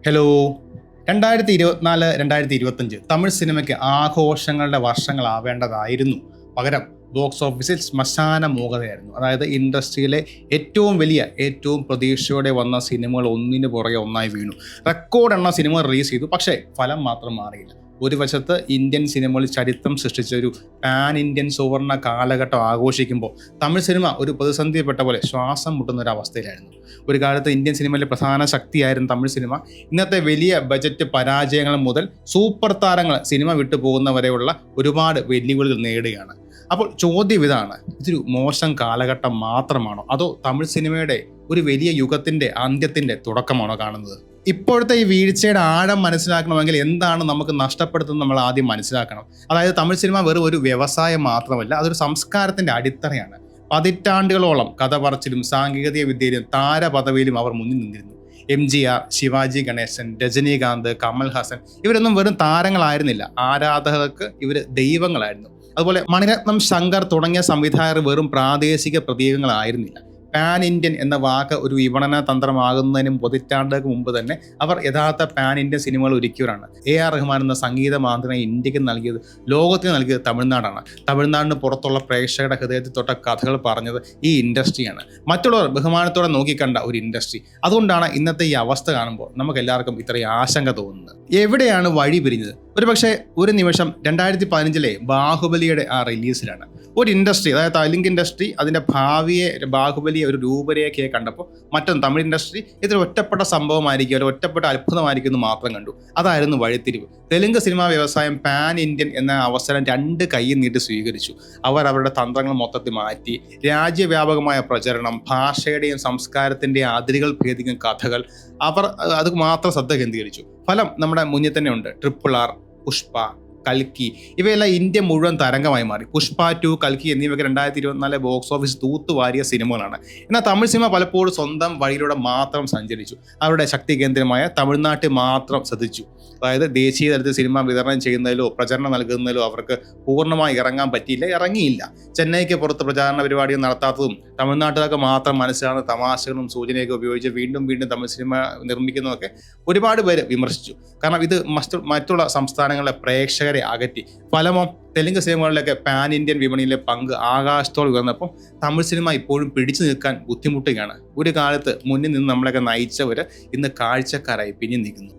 Hello. 2024-2025 Tamil സിനിമയ്ക്ക് ആഘോഷങ്ങളുടെ വർഷങ്ങളാവേണ്ടതായിരുന്നു. പകരം ബോക്സ് ഓഫീസിൽ ശ്മശാന മൂകതയായിരുന്നു. അതായത് ഇൻഡസ്ട്രിയിലെ ഏറ്റവും പ്രതീക്ഷയോടെ വന്ന സിനിമകൾ ഒന്നിനു പുറകെ ഒന്നായി വീണു. റെക്കോർഡ് എണ്ണ സിനിമ റിലീസ് ചെയ്തു, പക്ഷേ ഫലം മാത്രം മാറിയില്ല. ഒരു വശത്ത് ഇന്ത്യൻ സിനിമകളിൽ ചരിത്രം സൃഷ്ടിച്ച ഒരു പാൻ ഇന്ത്യൻ സുവർണ കാലഘട്ടം ആഘോഷിക്കുമ്പോൾ തമിഴ് സിനിമ ഒരു പ്രതിസന്ധിപ്പെട്ട പോലെ ശ്വാസം മുട്ടുന്ന ഒരു അവസ്ഥയിലായിരുന്നു. ഒരു കാലത്ത് ഇന്ത്യൻ സിനിമയിലെ പ്രധാന ശക്തിയായിരുന്നു തമിഴ് സിനിമ. ഇന്നത്തെ വലിയ ബജറ്റ് പരാജയങ്ങൾ മുതൽ സൂപ്പർ താരങ്ങൾ സിനിമ വിട്ടു പോകുന്നവരെയുള്ള ഒരുപാട് വെല്ലുവിളികൾ നേടുകയാണ്. അപ്പോൾ ചോദ്യം ഇതാണ്: ഇതൊരു മോശം കാലഘട്ടം മാത്രമാണോ, അതോ തമിഴ് സിനിമയുടെ ഒരു വലിയ യുഗത്തിന്റെ അന്ത്യത്തിന്റെ തുടക്കമാണോ കാണുന്നത്? ഇപ്പോഴത്തെ ഈ വീഴ്ചയുടെ ആഴം മനസ്സിലാക്കണമെങ്കിൽ എന്താണ് നമുക്ക് നഷ്ടപ്പെടുത്തുന്നത് നമ്മൾ ആദ്യം മനസ്സിലാക്കണം. അതായത് തമിഴ് സിനിമ വെറും ഒരു വ്യവസായം മാത്രമല്ല, അതൊരു സംസ്കാരത്തിന്റെ അടിത്തറയാണ്. പതിറ്റാണ്ടുകളോളം കഥ പറച്ചിലും സാങ്കേതിക വിദ്യയിലും താരപദവിയിലും അവർ മുന്നിൽ നിന്നിരുന്നു. MGR, ശിവാജി ഗണേശൻ, രജനീകാന്ത്, കമൽഹാസൻ ഇവരൊന്നും വെറും താരങ്ങളായിരുന്നില്ല, ആരാധകർക്ക് ഇവർ ദൈവങ്ങളായിരുന്നു. അതുപോലെ മണിരത്നം, ശങ്കർ തുടങ്ങിയ സംവിധായകർ വെറും പ്രാദേശിക പ്രതീകങ്ങളായിരുന്നില്ല. പാൻ ഇന്ത്യൻ എന്ന വാക്ക് ഒരു വിപണന തന്ത്രമാകുന്നതിനും പതിറ്റാണ്ടുകൾക്ക് മുമ്പ് തന്നെ അവർ യഥാർത്ഥ പാൻ ഇന്ത്യൻ സിനിമകൾ ഒരുക്കിയവരാണ്. AR റഹ്മാൻ എന്ന സംഗീത മാന്ത്രികനെ ഇന്ത്യക്ക് നൽകിയത്, ലോകത്തിന് നൽകിയത് തമിഴ്നാടാണ്. തമിഴ്നാടിന് പുറത്തുള്ള പ്രേക്ഷകരുടെ ഹൃദയത്തിൽ തൊട്ട കഥകൾ പറഞ്ഞത് ഈ ഇൻഡസ്ട്രിയാണ്. മറ്റുള്ളവർ ബഹുമാനത്തോടെ നോക്കിക്കണ്ട ഒരു ഇൻഡസ്ട്രി. അതുകൊണ്ടാണ് ഇന്നത്തെ ഈ അവസ്ഥ കാണുമ്പോൾ നമുക്ക് എല്ലാവർക്കും ഇത്രയും ആശങ്ക തോന്നുന്നത്. എവിടെയാണ് വഴി പിരിഞ്ഞത്? ഒരു നിമിഷം 2015 ബാഹുബലിയുടെ ആ റിലീസിലാണ് ഒരു ഇൻഡസ്ട്രി, അതായത് തെലുങ്ക് ഇൻഡസ്ട്രി അതിൻ്റെ ഭാവിയെ, ബാഹുബലിയെ ഒരു രൂപരേഖയെ കണ്ടപ്പോൾ മറ്റൊന്ന് തമിഴ് ഇൻഡസ്ട്രി ഇതൊരു ഒറ്റപ്പെട്ട സംഭവമായിരിക്കും, ഒരു ഒറ്റപ്പെട്ട അത്ഭുതമായിരിക്കും എന്ന് മാത്രം കണ്ടു. അതായിരുന്നു വഴിത്തിരിവ്. തെലുങ്ക് സിനിമാ വ്യവസായം പാൻ ഇന്ത്യൻ എന്ന അവസരം രണ്ട് കൈയും നീട്ടി സ്വീകരിച്ചു. അവർ അവരുടെ തന്ത്രങ്ങൾ മൊത്തത്തിൽ മാറ്റി. രാജ്യവ്യാപകമായ പ്രചരണം, ഭാഷയുടെയും സംസ്കാരത്തിൻ്റെയും അതിരുകൾ ഭേദിക്കുന്ന കഥകൾ, അവർ അത് മാത്രം ശ്രദ്ധ കേന്ദ്രീകരിച്ചു. ഫലം നമ്മുടെ മുന്നിൽ തന്നെ ഉണ്ട്. RRR, പുഷ്പ, കൽക്കി ഇവയെല്ലാം ഇന്ത്യ മുഴുവൻ തരംഗമായി മാറി. പുഷ്പ 2, കൽക്കി എന്നിവയൊക്കെ 2024 ബോക്സ് ഓഫീസ് തൂത്തുവാരിയ സിനിമകളാണ്. എന്നാൽ തമിഴ് സിനിമ പലപ്പോഴും സ്വന്തം വഴിയിലൂടെ മാത്രം സഞ്ചരിച്ചു. അവരുടെ ശക്തി കേന്ദ്രമായ തമിഴ്നാട്ടിൽ മാത്രം ശ്രദ്ധിച്ചു. അതായത് ദേശീയ തലത്തിൽ സിനിമ വിതരണം ചെയ്യുന്നതിലോ പ്രചരണം നൽകുന്നതിലോ അവർക്ക് പൂർണ്ണമായി ഇറങ്ങാൻ പറ്റിയില്ല, ഇറങ്ങിയില്ല. ചെന്നൈക്ക് പുറത്ത് പ്രചാരണ പരിപാടികൾ നടത്താത്തതും തമിഴ്നാട്ടിലൊക്കെ മാത്രം മനസ്സിലാകുന്ന തമാശകളും സൂചനയൊക്കെ ഉപയോഗിച്ച് വീണ്ടും വീണ്ടും തമിഴ് സിനിമ നിർമ്മിക്കുന്നതൊക്കെ ഒരുപാട് പേര് വിമർശിച്ചു. കാരണം ഇത് മറ്റുള്ള സംസ്ഥാനങ്ങളിലെ പ്രേക്ഷകരെ അകറ്റി. ഫലമോ തെലുങ്ക് സിനിമകളിലൊക്കെ പാൻ ഇന്ത്യൻ വിപണിയിലെ പങ്ക് ആകാശത്തോളം ഉയർന്നപ്പോൾ തമിഴ് സിനിമ ഇപ്പോഴും പിടിച്ചു നിൽക്കാൻ ബുദ്ധിമുട്ടുകയാണ്. ഒരു കാലത്ത് മുന്നിൽ നിന്ന് നമ്മളൊക്കെ നയിച്ചവർ ഇന്ന് കാഴ്ചക്കാരായി പിന്നിൽ നിൽക്കുന്നു.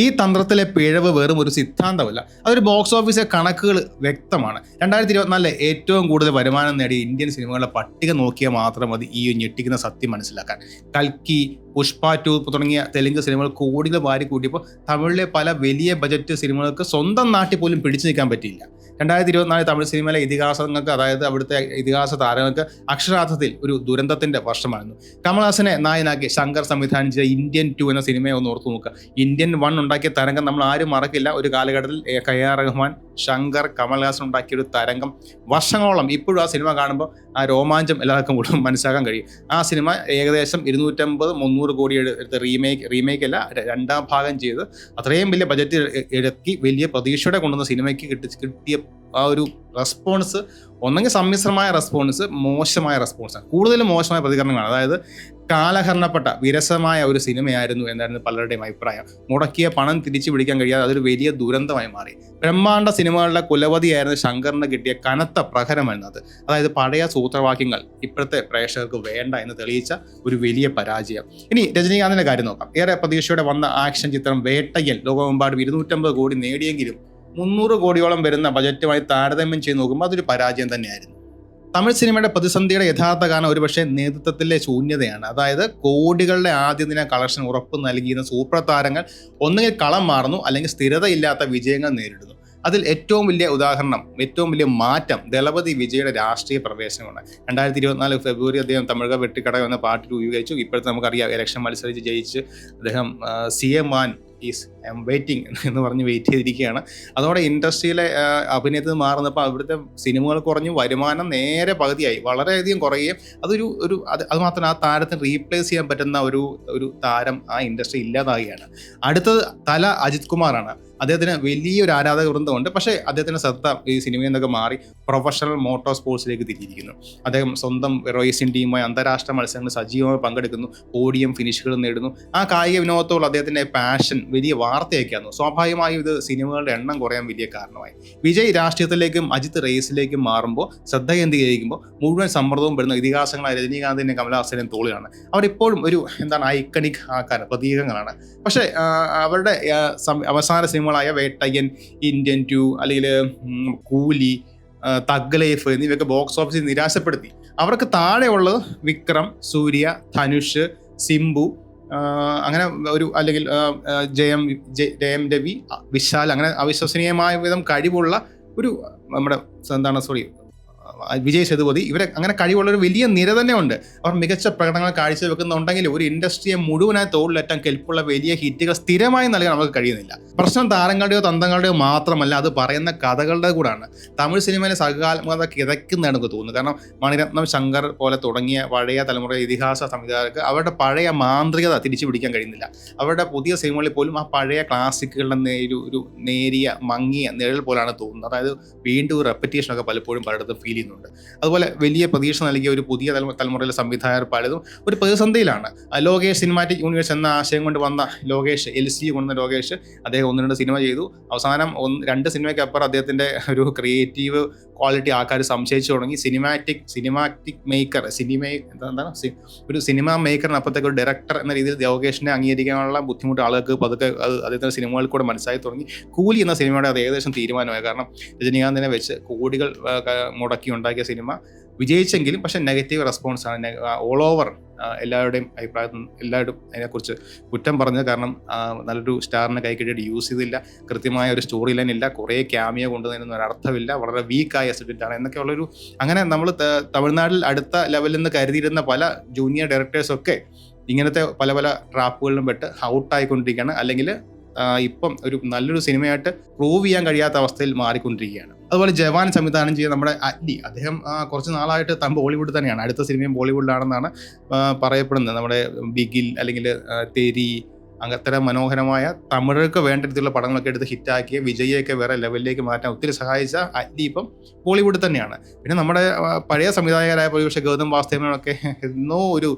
ഈ തന്ത്രത്തിലെ പിഴവ് വെറും ഒരു സിദ്ധാന്തമല്ല, അതൊരു ബോക്സ് ഓഫീസിലെ കണക്കുകൾ വ്യക്തമാണ്. 2024 ഏറ്റവും കൂടുതൽ വരുമാനം നേടിയ ഇന്ത്യൻ സിനിമകളുടെ പട്ടിക നോക്കിയാൽ മാത്രം മതി ഈ ഞെട്ടിക്കുന്ന സത്യം മനസ്സിലാക്കാൻ. കൽക്കി, പുഷ്പ 2 തുടങ്ങിയ തെലുങ്ക് സിനിമകൾ കോടികൾ വാരി കൂട്ടിയപ്പോൾ തമിഴിലെ പല വലിയ ബജറ്റ് സിനിമകൾക്ക് സ്വന്തം നാട്ടിൽ പോലും പിടിച്ചു നിൽക്കാൻ പറ്റിയില്ല. 2024 തമിഴ് സിനിമയിലെ ഇതിഹാസങ്ങൾക്ക്, അതായത് അവിടുത്തെ ഇതിഹാസ താരങ്ങൾക്ക് അക്ഷരാർത്ഥത്തിൽ ഒരു ദുരന്തത്തിന്റെ വർഷമായിരുന്നു. കമൽഹാസനെ നായനാക്കി ശങ്കർ സംവിധാനം ചെയ്ത ഇന്ത്യൻ 2 എന്ന സിനിമയെ ഒന്ന് ഓർത്തു നോക്കുക. ഇന്ത്യൻ 1 ഉണ്ടാക്കിയ തരംഗം നമ്മൾ ആരും മറക്കില്ല. ഒരു കാലഘട്ടത്തിൽ AR റഹ്മാൻ, ശങ്കർ, കമൽഹാസൻ ഉണ്ടാക്കിയ ഒരു തരംഗം വർഷങ്ങളോളം ഇപ്പോഴും ആ സിനിമ കാണുമ്പോൾ ആ രോമാഞ്ചം എല്ലാവർക്കും കൂടെ മനസ്സിലാക്കാൻ കഴിയും. ആ സിനിമ ഏകദേശം 250-300 കോടി എടുത്ത് റീമേക്ക് അല്ല, രണ്ടാം ഭാഗം ചെയ്ത് അത്രയും വലിയ ബജറ്റ് ഇറക്കി വലിയ പ്രതീക്ഷയോടെ കൊണ്ടുവന്ന സിനിമയ്ക്ക് കിട്ടിയ ആ ഒരു റെസ്പോൺസ് ഒന്നെങ്കിൽ സമ്മിശ്രമായ റെസ്പോൺസ്, മോശമായ റെസ്പോൺസ്, കൂടുതലും മോശമായ പ്രതികരണങ്ങളാണ്. അതായത് കാലഹരണപ്പെട്ട വിരസമായ ഒരു സിനിമയായിരുന്നു എന്നായിരുന്നു പലരുടെയും അഭിപ്രായം. മുടക്കിയ പണം തിരിച്ചു പിടിക്കാൻ കഴിയാതെ അതൊരു വലിയ ദുരന്തമായി മാറി. ബ്രഹ്മാണ്ഡ സിനിമകളുടെ കുലപതിയായിരുന്നു ശങ്കറിന് കിട്ടിയ കനത്ത പ്രഹരമായിരുന്നു അത്. അതായത് പഴയ സൂത്രവാക്യങ്ങൾ ഇപ്പോഴത്തെ പ്രേക്ഷകർക്ക് വേണ്ട എന്ന് തെളിയിച്ച ഒരു വലിയ പരാജയം. ഇനി രജനീകാന്തിന്റെ കാര്യം നോക്കാം. ഏറെ പ്രതീക്ഷയോടെ വന്ന ആക്ഷൻ ചിത്രം വേട്ടയ്യൻ ലോകമെമ്പാടും 250 കോടി നേടിയെങ്കിലും 300 കോടിയോളം വരുന്ന ബജറ്റുമായി താരതമ്യം ചെയ്ത് നോക്കുമ്പോൾ അതൊരു പരാജയം തന്നെയായിരുന്നു. തമിഴ് സിനിമയുടെ പ്രതിസന്ധിയുടെ യഥാർത്ഥ കാരണം ഒരുപക്ഷെ നേതൃത്വത്തിലെ ശൂന്യതയാണ്. അതായത് കോടികളുടെ ആദ്യ ദിന കളക്ഷൻ ഉറപ്പ് നൽകിയിരുന്ന സൂപ്പർ താരങ്ങൾ ഒന്നുകിൽ കളം മാറുന്നു, അല്ലെങ്കിൽ സ്ഥിരതയില്ലാത്ത വിജയങ്ങൾ നേരിടുന്നു. അതിൽ ഏറ്റവും വലിയ ഉദാഹരണം, ഏറ്റവും വലിയ മാറ്റം ദളപതി വിജയുടെ രാഷ്ട്രീയ പ്രവേശനമാണ്. 2024 ഫെബ്രുവരി അദ്ദേഹം തമിഴക വെട്ടിക്കട എന്ന പാർട്ടി രൂപീകരിച്ചു. ഇപ്പോഴത്തെ നമുക്കറിയാം, ഇലക്ഷൻ മത്സരിച്ച് ജയിച്ച് അദ്ദേഹം CM is I M waiting എന്ന് പറഞ്ഞ് വെയിറ്റ് ചെയ്തിരിക്കുകയാണ്. അതോടെ ഇൻഡസ്ട്രിയിലെ അഭിനയത്തിൽ മാറുന്നപ്പോൾ അവിടുത്തെ സിനിമകൾ കുറഞ്ഞു, വരുമാനം നേരെ പകുതിയായി, വളരെയധികം കുറയുകയും അത് മാത്രമല്ല ആ താരത്തിന് റീപ്ലേസ് ചെയ്യാൻ പറ്റുന്ന ഒരു താരം ആ ഇൻഡസ്ട്രി ഇല്ലാതാവുകയാണ്. അടുത്തത് തല അജിത് കുമാറാണ്. അദ്ദേഹത്തിന് വലിയൊരു ആരാധക വൃന്ദമുണ്ട്. പക്ഷേ അദ്ദേഹത്തിൻ്റെ ശ്രദ്ധ ഈ സിനിമയിൽ നിന്നൊക്കെ മാറി പ്രൊഫഷണൽ മോട്ടോർ സ്പോർട്സിലേക്ക് തിരിയിരിക്കുന്നു. അദ്ദേഹം സ്വന്തം റേസിംഗ് ടീമുമായി അന്താരാഷ്ട്ര മത്സരങ്ങളിൽ സജീവമായി പങ്കെടുക്കുന്നു, പോഡിയം ഫിനിഷുകൾ നേടുന്നു. ആ കായിക വിനോദത്തോട് അദ്ദേഹത്തിൻ്റെ പാഷൻ വലിയ വാർത്തയൊക്കെയായിരുന്നു. സ്വാഭാവികമായും ഇത് സിനിമകളുടെ എണ്ണം കുറയാൻ വലിയ കാരണമായി. വിജയ് രാഷ്ട്രീയത്തിലേക്കും അജിത്ത് റേസിലേക്കും മാറുമ്പോൾ, ശ്രദ്ധ കേന്ദ്രീകരിക്കുമ്പോൾ മുഴുവൻ സമ്മർദ്ദവും വരുന്ന ഇതിഹാസങ്ങളായ രജനീകാന്തിൻ്റെയും കമലഹാസൻ്റെയും തോളിലാണ്. അവരിപ്പോഴും ഐക്കണിക് ആൾക്കാർ, പ്രതീകങ്ങളാണ്. പക്ഷേ അവരുടെ അവസാന സിനിമകളായ വേട്ടയ്യൻ, ഇന്ത്യൻ 2 അല്ലെങ്കിൽ കൂലി, തഗ് ലൈഫ് എന്നിവയൊക്കെ ബോക്സ് ഓഫീസിൽ നിരാശപ്പെടുത്തി. അവർക്ക് താഴെയുള്ളത് വിക്രം, സൂര്യ, ധനുഷ്, സിംബു, അങ്ങനെ അല്ലെങ്കിൽ ജയം രവി, വിശാൽ, അങ്ങനെ അവിശ്വസനീയമായ വിധം കഴിവുള്ള വിജയ് സേതുപതി, ഇവരെ അങ്ങനെ കഴിവുള്ളൊരു വലിയ നിര തന്നെ ഉണ്ട്. അവർ മികച്ച പ്രകടനങ്ങൾ കാഴ്ചവെക്കുന്നുണ്ടെങ്കിൽ ഒരു ഇൻഡസ്ട്രിയെ മുഴുവനായി തോളിലെത്താൻ കെൽപ്പുള്ള വലിയ ഹിറ്റുകൾ സ്ഥിരമായി നൽകാൻ നമുക്ക് കഴിയുന്നില്ല. പ്രശ്നം താരങ്ങളുടെയോ തന്ത്രങ്ങളുടെയോ മാത്രമല്ല, അത് പറയുന്ന കഥകളുടെ കൂടാണ്. തമിഴ് സിനിമയിലെ സകാത്മകത കിതയ്ക്കുന്നതാണ് എനിക്ക് തോന്നുന്നത്. കാരണം മണിരത്നം, ശങ്കർ പോലെ തുടങ്ങിയ പഴയ തലമുറ ഇതിഹാസ സംവിധായകർക്ക് അവരുടെ പഴയ മാന്ത്രികത തിരിച്ചു പിടിക്കാൻ കഴിയുന്നില്ല. അവരുടെ പുതിയ സിനിമകളിൽ പോലും ആ പഴയ ക്ലാസിക്കുകളുടെ ഒരു നേരിയ മങ്ങിയ നിഴൽ പോലാണ് തോന്നുന്നത്. അതായത് വീണ്ടും റെപ്പറ്റീഷനൊക്കെ പലപ്പോഴും പലയിടത്തും ഫീൽ ചെയ്യുന്നുണ്ട്. അതുപോലെ വലിയ പ്രതീക്ഷ നൽകിയ ഒരു പുതിയ തലമുറയിലെ സംവിധായകർ പലതും ഒരു പ്രതിസന്ധിയിലാണ്. ലോകേഷ് സിനിമാറ്റിക് യൂണിവേഴ്സ് എന്ന ആശയം കൊണ്ട് വന്ന ലോകേഷ്, LC കൊണ്ടുവന്ന ലോകേഷ്, അദ്ദേഹം 1-2 സിനിമ ചെയ്തു. അവസാനം 2 സിനിമയ്ക്ക് അപ്പുറം അദ്ദേഹത്തിൻ്റെ ഒരു ക്രിയേറ്റീവ് ക്വാളിറ്റി ആൾക്കാർ സംശയിച്ചു തുടങ്ങി. സിനിമാറ്റിക് മേക്കർ, ഒരു സിനിമ മേക്കറിനപ്പുറത്തേക്ക് ഒരു ഡയറക്ടർ എന്ന രീതിയിൽ ലോകേഷിനെ അംഗീകരിക്കാനുള്ള ബുദ്ധിമുട്ട് ആളുകൾക്ക് പതുക്കെ അദ്ദേഹത്തിൻ്റെ സിനിമകളിൽ കൂടെ മനസ്സിലായി തുടങ്ങി. കൂലി എന്ന സിനിമയുടെ അത് ഏകദേശം തീരുമാനമായി. കാരണം രജനീകാന്തിനെ വെച്ച് കോടികൾ മുടക്കി ഉണ്ടാക്കിയ സിനിമ വിജയിച്ചെങ്കിലും പക്ഷേ നെഗറ്റീവ് റെസ്പോൺസാണ്. ഓൾ ഓവർ എല്ലാവരുടെയും അഭിപ്രായത്തിൽ എല്ലാവരും അതിനെക്കുറിച്ച് കുറ്റം പറഞ്ഞത്. കാരണം നല്ലൊരു സ്റ്റാറിനെ കൈ കിട്ടിയിട്ട് യൂസ് ചെയ്തില്ല, കൃത്യമായ ഒരു സ്റ്റോറി ലൈൻ ഇല്ല, കുറേ ക്യാമിയോ കൊണ്ടുവന്നതിനൊന്നും ഒരർത്ഥമില്ല, വളരെ വീക്കായ എസ്റ്റിറ്റാണ് എന്നൊക്കെയുള്ളൊരു അങ്ങനെ നമ്മൾ തമിഴ്നാട്ടിൽ അടുത്ത ലെവലിൽ നിന്ന് കരുതിയിരുന്ന പല ജൂനിയർ ഡയറക്ടേഴ്സൊക്കെ ഇങ്ങനത്തെ പല ട്രാപ്പുകളിലും പെട്ട് ഔട്ടായിക്കൊണ്ടിരിക്കുകയാണ്. അല്ലെങ്കിൽ ഇപ്പം ഒരു നല്ലൊരു സിനിമയായിട്ട് പ്രൂവ് ചെയ്യാൻ കഴിയാത്ത അവസ്ഥയിൽ മാറിക്കൊണ്ടിരിക്കുകയാണ്. അതുപോലെ ജവാൻ സംവിധാനം ചെയ്ത നമ്മുടെ അറ്റ്ലി, അദ്ദേഹം കുറച്ച് നാളായിട്ട് ബോളിവുഡ് തന്നെയാണ്. അടുത്ത സിനിമയും ബോളിവുഡിലാണെന്നാണ് പറയപ്പെടുന്നത്. നമ്മുടെ ബിഗിൽ അല്ലെങ്കിൽ തെരി, അത്തരം മനോഹരമായ തമിഴർക്ക് വേണ്ട രീതിയിലുള്ള പടങ്ങളൊക്കെ എടുത്ത് ഹിറ്റാക്കിയ വിജയൊക്കെ വേറെ ലെവലിലേക്ക് മാറ്റാൻ ഒത്തിരി സഹായിച്ച അറ്റ്ലി ഇപ്പം ബോളിവുഡ് തന്നെയാണ്. പിന്നെ നമ്മുടെ പഴയ സംവിധായകരായ പക്ഷേ ഗൗതം വാസുദേവനൊക്കെ എന്നോ ഒരു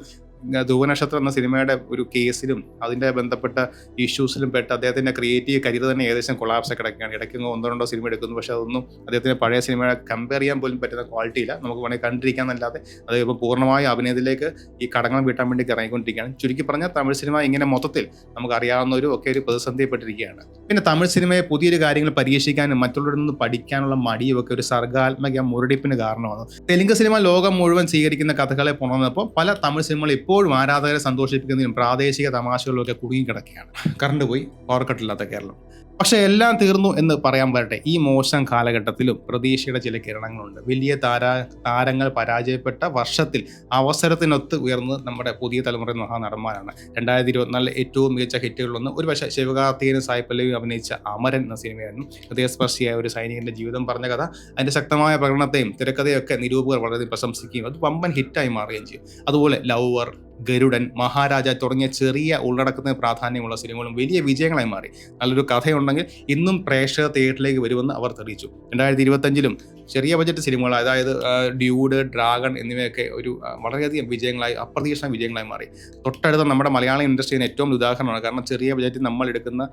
ധ്രുവനക്ഷത്രം എന്ന സിനിമയുടെ ഒരു കേസിലും അതിൻ്റെ ബന്ധപ്പെട്ട ഇഷ്യൂസിലും പെട്ട് അദ്ദേഹത്തിൻ്റെ ക്രിയേറ്റീവ് കരിയർ തന്നെ ഏകദേശം കൊളാപ്സ് കിടക്കുകയാണ്. ഇടയ്ക്ക് 1-2 സിനിമ എടുക്കുന്നു, പക്ഷേ അതൊന്നും അദ്ദേഹത്തിൻ്റെ പഴയ സിനിമയെ കമ്പയർ ചെയ്യാൻ പോലും പറ്റുന്ന ക്വാളിറ്റി ഇല്ല. നമുക്ക് വേണമെങ്കിൽ കണ്ടിരിക്കാന്നല്ലാതെ അത് ഇപ്പോൾ പൂർണ്ണമായ അഭിനയത്തിലേക്ക് ഈ കടങ്ങൾ വീട്ടാൻ വേണ്ടി ഇറങ്ങിക്കൊണ്ടിരിക്കുകയാണ്. ചുരുക്കി പറഞ്ഞാൽ തമിഴ് സിനിമ ഇങ്ങനെ മൊത്തത്തിൽ നമുക്ക് അറിയാവുന്ന ഒരു പ്രതിസന്ധിപ്പെട്ടിരിക്കുകയാണ്. പിന്നെ തമിഴ് സിനിമയെ പുതിയൊരു കാര്യങ്ങൾ പരീക്ഷിക്കാനും മറ്റുള്ളവരിൽ നിന്ന് പഠിക്കാനുള്ള മടിയുമൊക്കെ ഒരു സർഗാത്മക മുരടിപ്പിന് കാരണമാണ്. തെലുങ്ക് സിനിമ ലോകം മുഴുവൻ സ്വീകരിക്കുന്ന കഥകളെ പുണർന്നപ്പോൾ പല തമിഴ് സിനിമകൾ ഇപ്പോഴും ആരാധകരെ സന്തോഷിപ്പിക്കുന്നതിനും പ്രാദേശിക തമാശകളിലൊക്കെ കുടുങ്ങിക്കിടക്കുകയാണ്. കറണ്ട് പോയി, പവർ കട്ടില്ലാത്ത കേരളം. പക്ഷേ എല്ലാം തീർന്നു എന്ന് പറയാൻ വരട്ടെ, ഈ മോശം കാലഘട്ടത്തിലും പ്രതീക്ഷയുടെ ചില കിരണങ്ങളുണ്ട്. വലിയ താരങ്ങൾ പരാജയപ്പെട്ട വർഷത്തിൽ അവസരത്തിനൊത്ത് ഉയർന്ന് നമ്മുടെ പുതിയ തലമുറ മഹാനടന്മാരാണ്. 2024 ഏറ്റവും മികച്ച ഹിറ്റുകളിലൊന്ന് ഒരുപക്ഷെ ശിവകാർത്തികേയനും സായി പല്ലവിയും അഭിനയിച്ച അമരൻ എന്ന സിനിമയായിരുന്നു. ഹൃദയസ്പർശിയായ ഒരു സൈനികന്റെ ജീവിതം പറഞ്ഞ കഥ. അതിന്റെ ശക്തമായ പ്രകടനത്തെയും തിരക്കഥയൊക്കെ നിരൂപകർ വളരെ പ്രശംസിക്കുകയും അത് വമ്പൻ ഹിറ്റായി മാറുകയും ചെയ്യും. അതുപോലെ ലവർ, ഗരുഡൻ, മഹാരാജ തുടങ്ങിയ ചെറിയ ഉള്ളടക്കത്തിന് പ്രാധാന്യമുള്ള സിനിമകളും വലിയ വിജയങ്ങളായി മാറി. നല്ലൊരു കഥയുണ്ടെങ്കിൽ ഇന്നും പ്രേക്ഷക തിയേറ്ററിലേക്ക് വരുമെന്ന് അവർ തെളിയിച്ചു. 2025 ചെറിയ ബജറ്റ് സിനിമകൾ, അതായത് ഡ്യൂഡ്, ഡ്രാഗൺ എന്നിവയൊക്കെ വളരെയധികം വിജയങ്ങളായി, അപ്രതീക്ഷിത വിജയങ്ങളായി മാറി. തൊട്ടടുത്ത നമ്മുടെ മലയാളം ഇൻഡസ്ട്രിയിൽ ഏറ്റവും ഉദാഹരണമാണ്. കാരണം ചെറിയ ബജറ്റിൽ നമ്മൾ എടുക്കുന്ന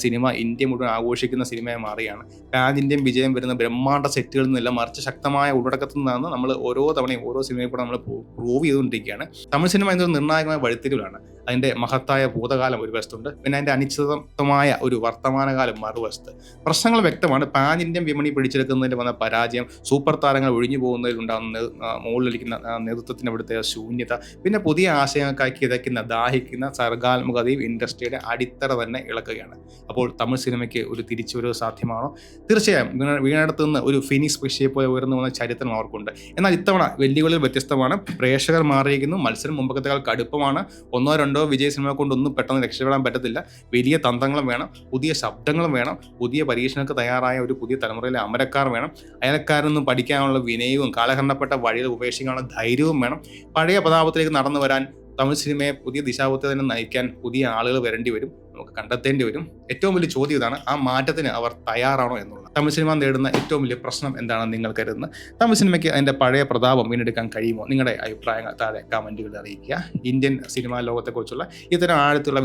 സിനിമ ഇന്ത്യ മുഴുവൻ ആഘോഷിക്കുന്ന സിനിമയായി മാറിയാണ്. പാൻ ഇന്ത്യൻ വിജയം വരുന്ന ബ്രഹ്മാണ്ഡ സെറ്റുകളിൽ നിന്നല്ല, മറിച്ച് ശക്തമായ ഉള്ളടക്കത്തിൽ നിന്നാണ് നമ്മൾ ഓരോ തവണയും ഓരോ സിനിമയിൽ കൂടെ നമ്മൾ പ്രൂവ് ചെയ്തുകൊണ്ടിരിക്കുകയാണ്. തമിഴ് സിനിമ എന്നൊരു നിർണായകമായ വഴിത്തിരിവാണ്. അതിൻ്റെ മഹത്തായ ഭൂതകാലം ഒരു വശത്തുണ്ട്, പിന്നെ അതിൻ്റെ അനിശ്ചിതമായ ഒരു വർത്തമാനകാലം മറുവശത്ത്. പ്രശ്നങ്ങൾ വ്യക്തമാണ്. പാൻ ഇന്ത്യൻ വിപണി പിടിച്ചെടുക്കുന്നതിൽ വന്ന പരാജയം പരാജയം, സൂപ്പർ താരങ്ങൾ ഒഴിഞ്ഞു പോകുന്നതിൽ ഉണ്ടാകുന്ന മുകളിലിരിക്കുന്ന നേതൃത്വത്തിന് അവിടുത്തെ ശൂന്യത, പിന്നെ പുതിയ ആശയങ്ങൾക്കായി കിതയ്ക്കുന്ന ദാഹിക്കുന്ന സർഗാത്മകതയും ഇൻഡസ്ട്രിയുടെ അടിത്തറ തന്നെ ഇളക്കുകയാണ്. അപ്പോൾ തമിഴ് സിനിമയ്ക്ക് ഒരു തിരിച്ചുവരവ് സാധ്യമാണോ? തീർച്ചയായും. വീണയിടത്ത് നിന്ന് ഒരു ഫിനിക്സ് പക്ഷിയെ പോലെ ഉയർന്നു വന്ന ചരിത്രം അവർക്കുണ്ട്. എന്നാൽ ഇത്തവണ വെല്ലുവിളികൾ വ്യത്യസ്തമാണ്. പ്രേക്ഷകർ മാറിയിരിക്കുന്നു. മത്സരം മുമ്പത്തേക്കാൾ കടുപ്പമാണ്. 1-2 വിജയ സിനിമ കൊണ്ടൊന്നും പെട്ടെന്ന് രക്ഷപ്പെടാൻ പറ്റത്തില്ല. വലിയ തന്ത്രങ്ങളും വേണം, പുതിയ ശബ്ദങ്ങളും വേണം, പുതിയ പരീക്ഷണങ്ങൾക്ക് തയ്യാറായ ഒരു പുതിയ തലമുറയിലെ അമരക്കാർ വേണം. അയലക്കാരിൽ നിന്നും പഠിക്കാനുള്ള വിനയവും കാലഹരണപ്പെട്ട വഴികൾ ഉപേക്ഷിക്കാനുള്ള ധൈര്യവും വേണം. പഴയ പ്രതാപത്തിലേക്ക് നടന്നു വരാൻ തമിഴ് സിനിമയെ പുതിയ ദിശാബോധത്തിൽ തന്നെ നയിക്കാൻ പുതിയ ആളുകൾ വരേണ്ടി വരും, നമുക്ക് കണ്ടെത്തേണ്ടി വരും. ഏറ്റവും വലിയ ചോദ്യം ഇതാണ്, ആ മാറ്റത്തിന് അവർ തയ്യാറാണോ എന്നുള്ളത്. തമിഴ് സിനിമ നേടുന്ന ഏറ്റവും വലിയ പ്രശ്നം എന്താണെന്ന് നിങ്ങൾ കരുതുന്നത്? തമിഴ് സിനിമയ്ക്ക് അതിൻ്റെ പഴയ പ്രതാപം വീണ്ടെടുക്കാൻ കഴിയുമോ? നിങ്ങളുടെ അഭിപ്രായങ്ങൾ താഴെ കമൻറ്റുകളിൽ അറിയിക്കുക. ഇന്ത്യൻ സിനിമാ ലോകത്തെക്കുറിച്ചുള്ള ഇത്തരം ആഴത്തുള്ള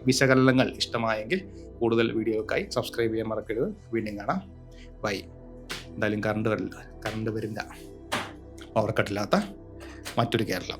വിശകലനങ്ങൾ ഇഷ്ടമായെങ്കിൽ കൂടുതൽ വീഡിയോക്കായി സബ്സ്ക്രൈബ് ചെയ്യാൻ മറക്കരുത്. വീണ്ടും കാണാം. ബൈ. എന്തായാലും കറണ്ട് വരില്ല, പവർ കട്ടില്ലാത്ത മറ്റൊരു കേരളം.